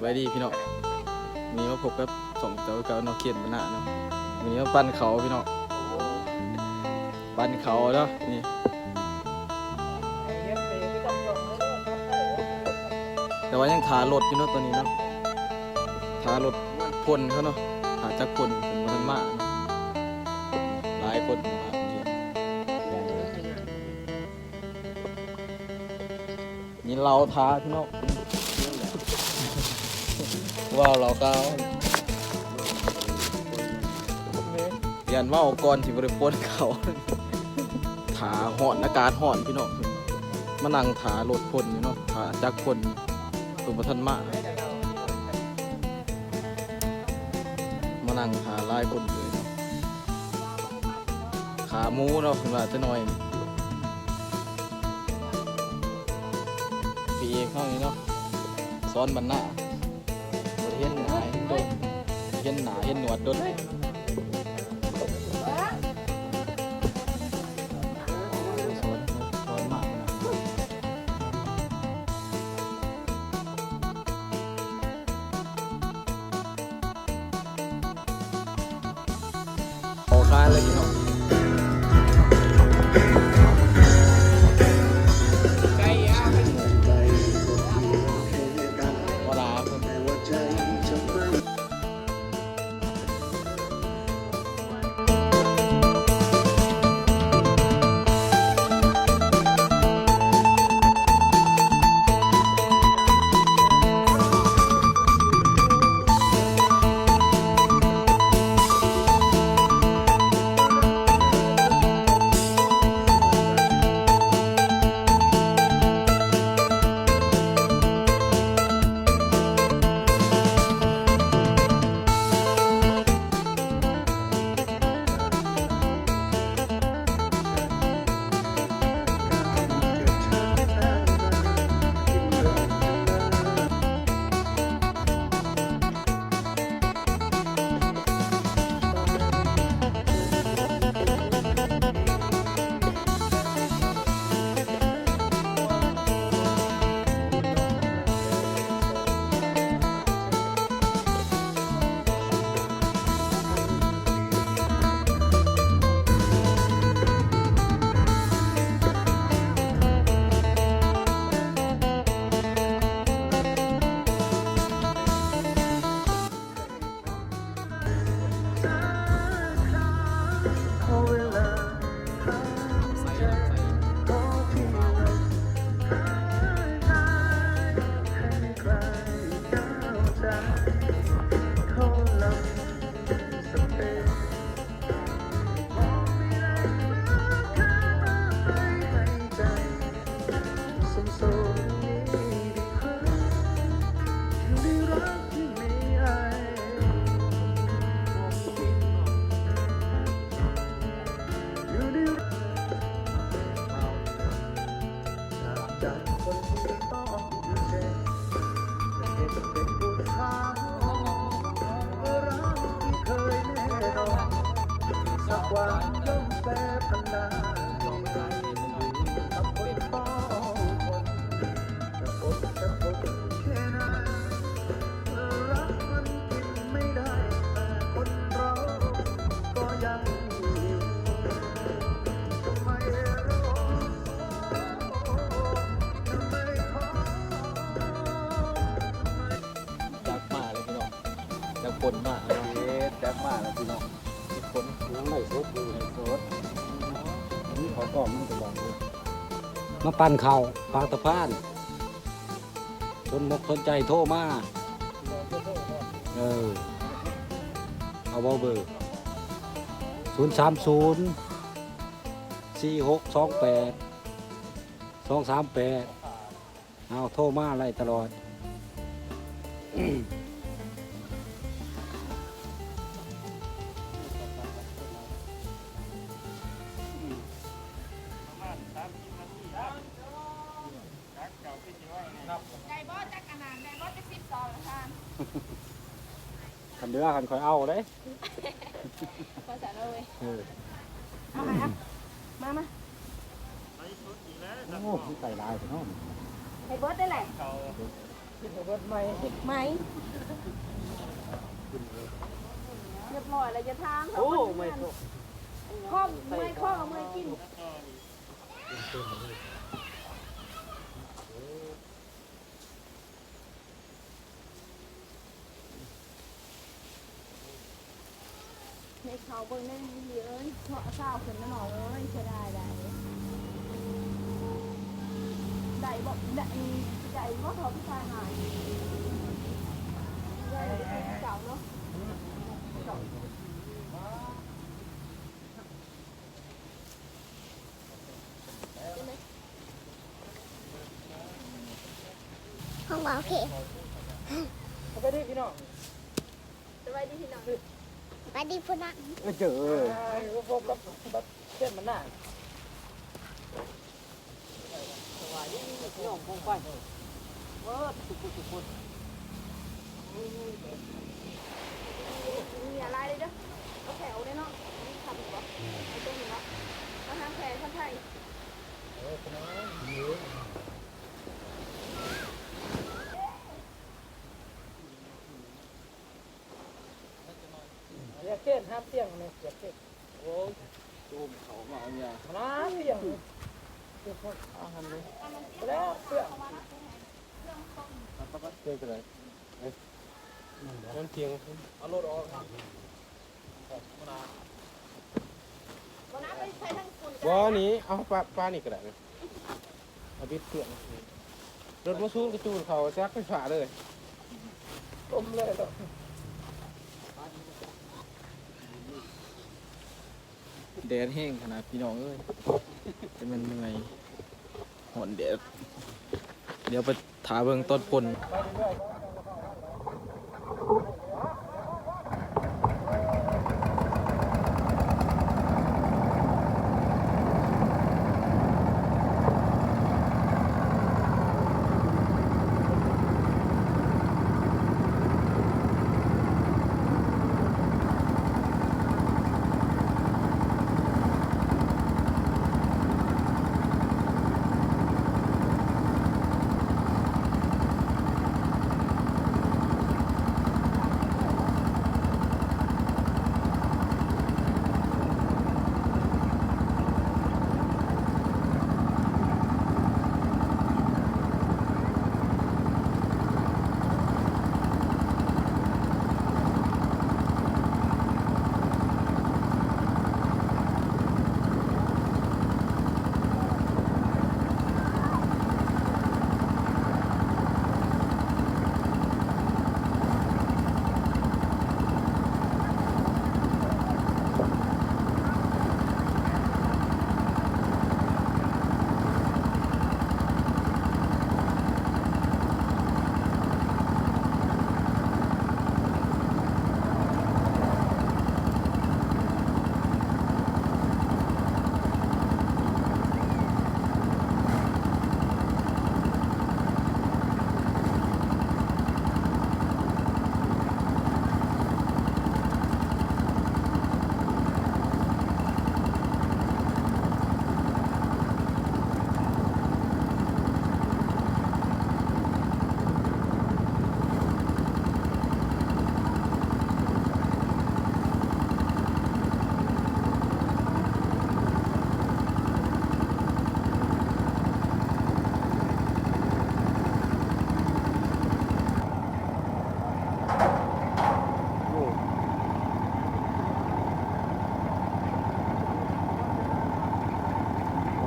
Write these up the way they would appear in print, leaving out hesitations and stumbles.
บายดีพี่น้องมีมาพบกับสองเจ้าเก่าน้องเขียนบรรณะเนาะมีมาปั้นเขาพี่น้องปั้นเขาเนาะนี่แต่ว่ายังถารถพี่น้องตัวนี้เนาะถารถพ่นเขาเนาะถาจักพ่นเป็นมันมากเนาะหลายคนมานี่เราท้าพี่น้องว้าวเราก็เรียนว่าก่อนที่บริโภคเขาถาห่อนอากาศห่อนพี่น้องมานั่งถารถพ่นอยู่เนาะถาจักพ่นตัวประทันมานั่งถาลายคนเลยขาหมูเนาะคุณว่าจะน้อยปีเอกเข้าอย่างนี้เนาะซ้อนบรรณะเห็นหนาเห็นดนเห็นหนาเห็นหนวดดนซ้อนมากนะออกค่ายเลยพี่น้องคนมากแจ๊กมากนะพี่น้องคนน้ำไหลสดดูไหลสดนี่เขากล่องมันจะลองดูมาปั่นเข่าปากตะพานสนมกสนใจโทรมาเอาเบอร์03046282238เอาโทรมาอะไรตลอดคันเดือคันคอยเอาเลยพอจะเลยเอามาโอ้ใส่ลายพี่น้อง ให้เบิร์ดได้แหละ ไหมเรียบร้อยแล้วจะทางโอ้ไม่ข้อไม่ข้อไม่กินในเขาเบิ่งนั่นดีเอ้ยเพราะข้าวขึ้นน้ำหอมเอ้ยจะได้บอกได้ว่าเขาพี่ชายหายได้เก่าเนาะห้องว่าโอเค ไปดิพี่น้องสบายดีพี่น้อง ไปดีพุ่นนะ เจอ พบกับเส้นมันหน้าสบายดีพี่น้องคงไปทุกคนมีอะไรเลยเด้อเอาแถวเลยเนาะทำบ่เอาตรงนี้เนาะเอาทางแถวทางไทยเรียกเก้นห้ามเตี้ยงเลยเรียกเก้นโอ้ยจูมเขามาเนี่ยน้าเตี้ยงเตี้ยงอาหารเลยแล้วเตี้ยงเตี้ยงอะไรนั่นเตียงเอารถออกบ่นี้เอาปลานี่ก็ได้เอาบิดเตี้ยงรถมาซูนกระจูนเขาแซกไปฝ่าเลยต้มเลยต่อแดดแห้งขนาดพี่น้องเอ้ยจะมันเหนื่อยหอนแดดเดี๋ยวไปถาเบิ่งต้นปน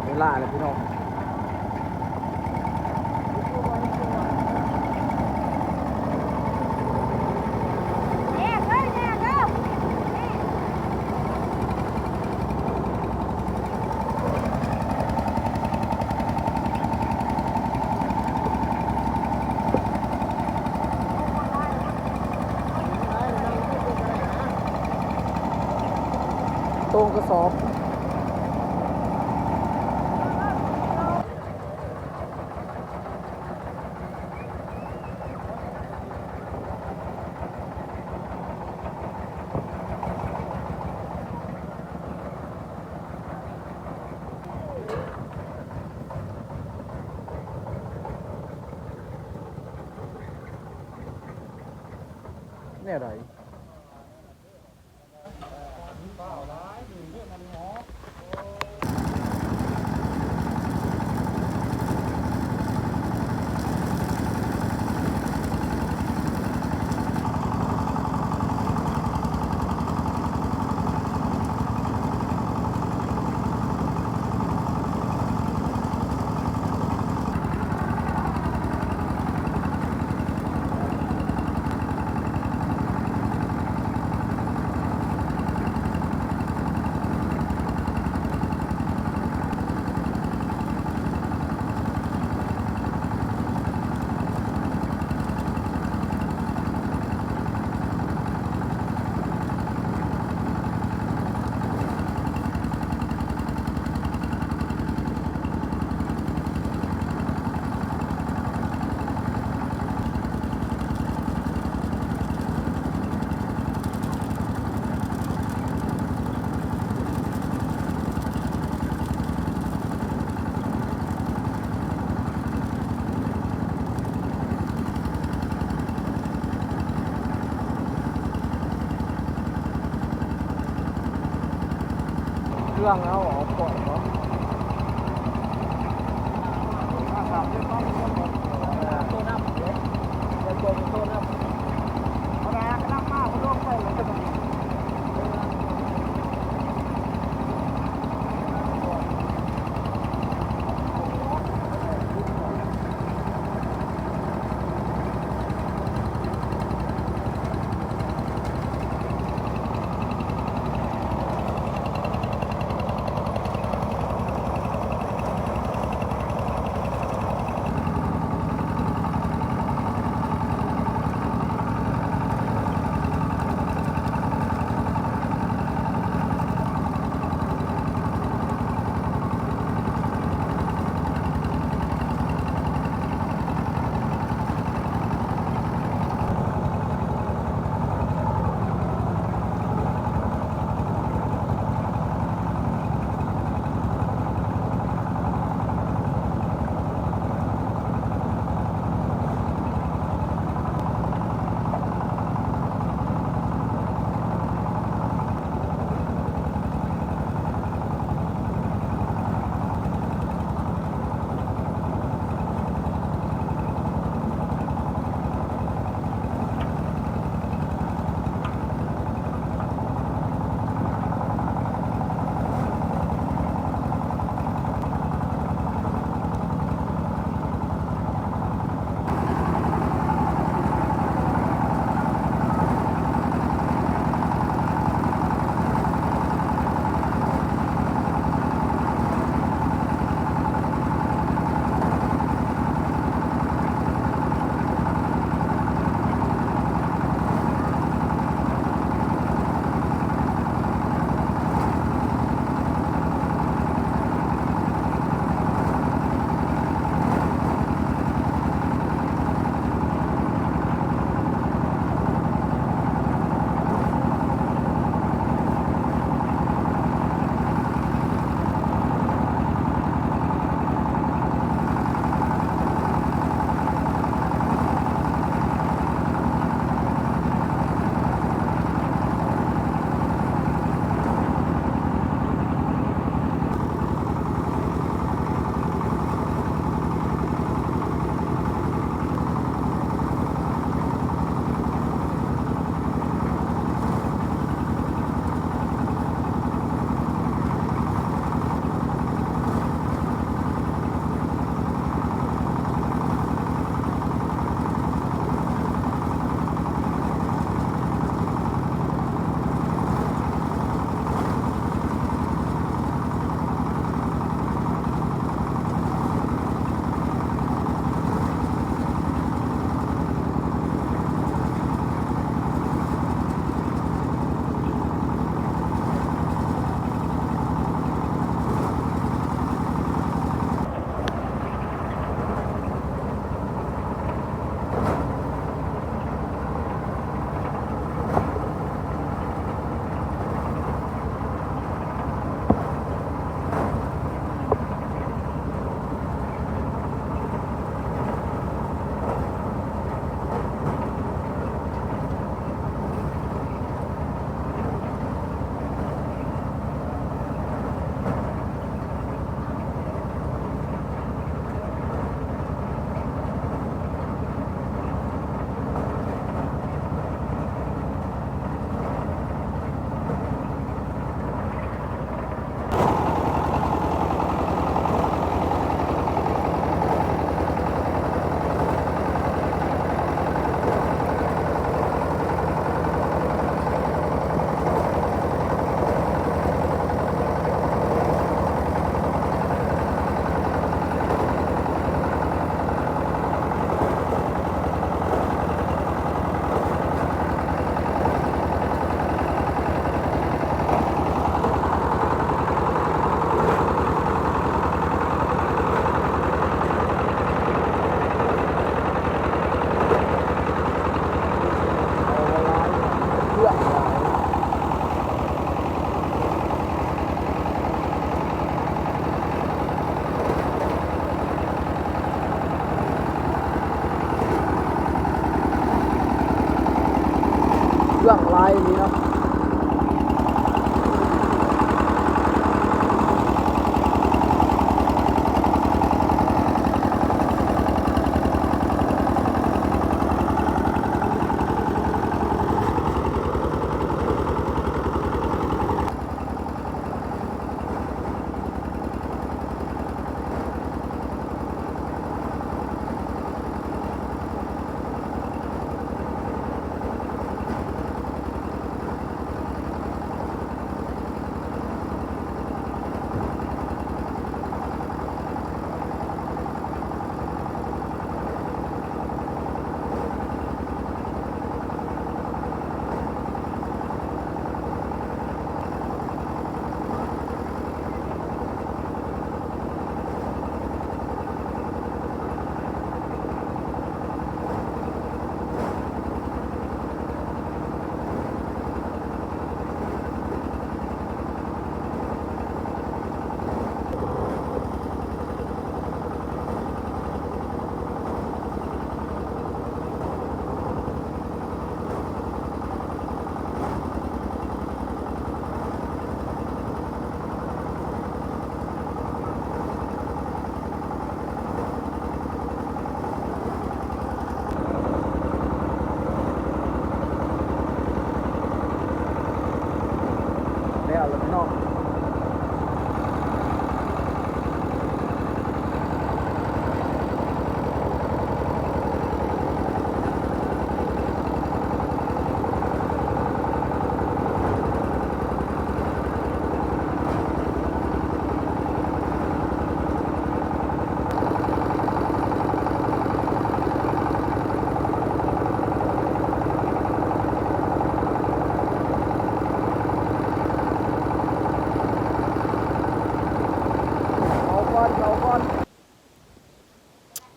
เวลาเลยพี่น้องตรงกระสอบ แน่ไรเครื่องเอาออกก่อนเนาะตัวน้ำเดี๋ยวตัวน้ำเอาแรงน้ำมากมันลงไปเลยจะมัน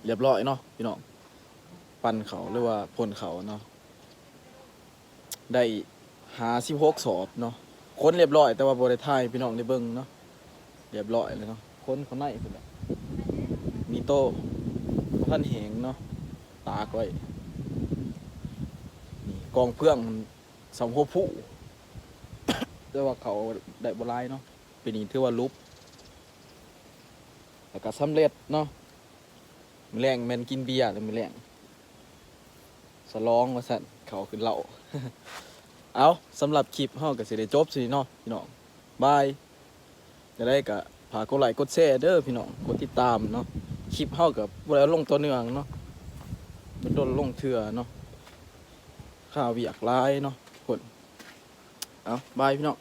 เรียบร้อยเนาะพี่น้องปั่นเขาหรือว่าพ่นเขาเนาะได้56สอบเนาะค้นเรียบร้อยแต่ว่าบ่ได้ถ่ายพี่น้องได้เบิ่งเนาะเรียบร้อยเลยเนาะค้นเขาในพุ่นแหละมีโต้ท่านแหงเนาะตากไว้นี่กองเพื่องสำหัวผู้ แต่ว่าเขาได้บ่หลายเนาะปีนี้ถือว่าลุบแล้วก็สำเร็จเนาะมื้อแรงแม่นกินเบียร์แล้วมื้อแรงสลองว่าซั่นเขาขึ้นเหล้า เอาสำหรับคลิปเฮาก็สิได้จบสิเนาะพี่น้องบายจะได้ก็ฝากกดไลค์กดแชร์เด้อพี่น้องกดติดตามเนาะคลิปเฮาก็บ่ได้ลงตัวเนื่องเนาะมันโดนลงเทื่อเนาะข่าวเวียกหลายเนาะคนเอาบายพี่น้อง